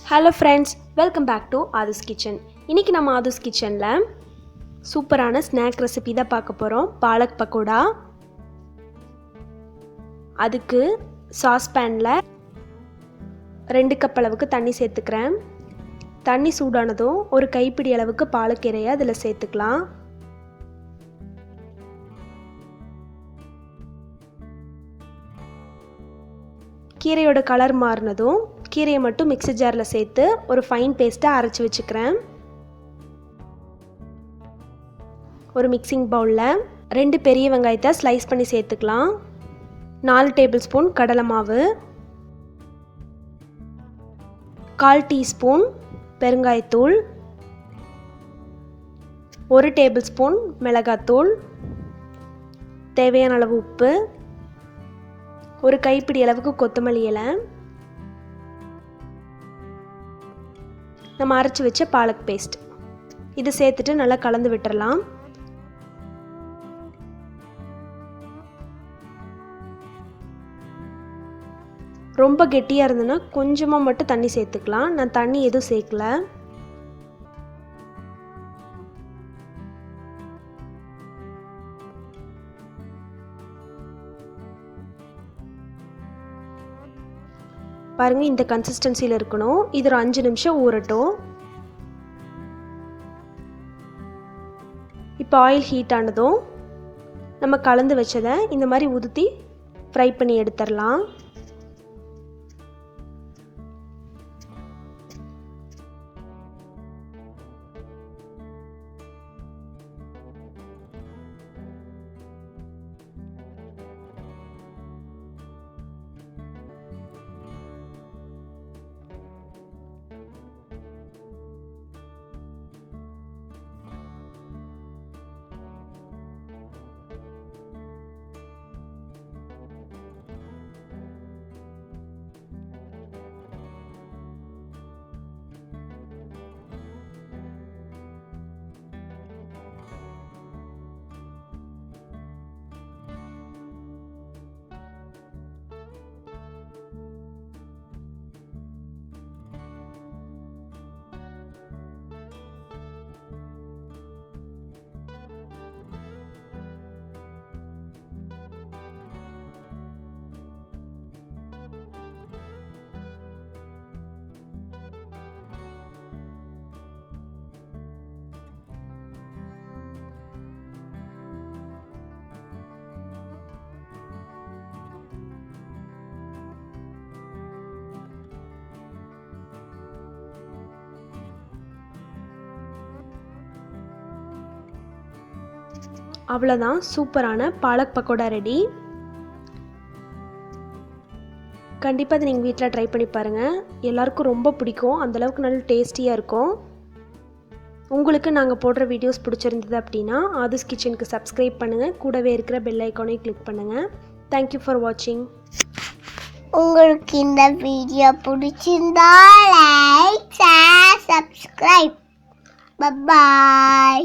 Hello friends, welcome back to Adhu's Kitchen. இன்னைக்கு நம்ம Adhu's Kitchenல சூப்பரான ஸ்நாக் ரெசிபி தான் பார்க்க போறோம். பாலக் பக்கோடா. அதுக்கு சாஸ் பேன்ல 2 கப் அளவுக்கு தண்ணி சேர்த்துக்கிறேன். தண்ணி சூடானதும் ஒரு கைப்பிடி அளவுக்கு பாலக்கீரையை அதில் சேர்த்துக்கலாம். கீரையோட கலர் மாறினதும் கீரையை மட்டும் மிக்ஸி ஜாரில் சேர்த்து ஒரு ஃபைன் பேஸ்ட்டாக அரைச்சி வச்சுக்கிறேன். ஒரு மிக்சிங் பவுலில் 2 பெரிய வெங்காயத்தை ஸ்லைஸ் பண்ணி சேர்த்துக்கலாம். 4 டேபிள் ஸ்பூன் கடலை மாவு, 1/4 டீஸ்பூன் பெருங்காயத்தூள், 1 டேபிள் ஸ்பூன் மிளகாத்தூள், தேவையான அளவு உப்பு, ஒரு கைப்பிடி அளவுக்கு கொத்தமல்லி இலை, நம்ம அரைச்சி வச்ச பாலக் பேஸ்ட் இது சேர்த்துட்டு நல்லா கலந்து விட்டுறலாம். ரொம்ப கெட்டியாக இருந்ததுன்னா கொஞ்சமாக மட்டும் தண்ணி சேர்த்துக்கலாம். நான் தண்ணி எதுவும் சேர்க்கல. பாருங்க, இந்த கன்சிஸ்டன்சியில் இருக்கணும். இது ஒரு 5 நிமிஷம் ஊறட்டும். இப்போ ஆயில் ஹீட் ஆனதும் நம்ம கலந்து வச்சதை இந்த மாதிரி ஊற்றி ஃப்ரை பண்ணி எடுத்துடலாம். அவ்வளோதான், சூப்பரான பாலக் பக்கோடா ரெடி. கண்டிப்பாக அதை நீங்கள் வீட்டில் ட்ரை பண்ணி பாருங்கள். எல்லாருக்கும் ரொம்ப பிடிக்கும். அந்தளவுக்கு நல்ல டேஸ்டியாக இருக்கும். உங்களுக்கு நாங்கள் போடுற வீடியோஸ் பிடிச்சிருந்தது அப்படின்னா ஆதுஸ் கிச்சனுக்கு சப்ஸ்கிரைப் பண்ணுங்கள். கூடவே இருக்கிற பெல் ஐக்கானையும் கிளிக் பண்ணுங்கள். தேங்க்யூ ஃபார் வாட்சிங். உங்களுக்கு இந்த வீடியோ பிடிச்சிருந்தா லைக், ஷேர், சப்ஸ்கிரைப். பை.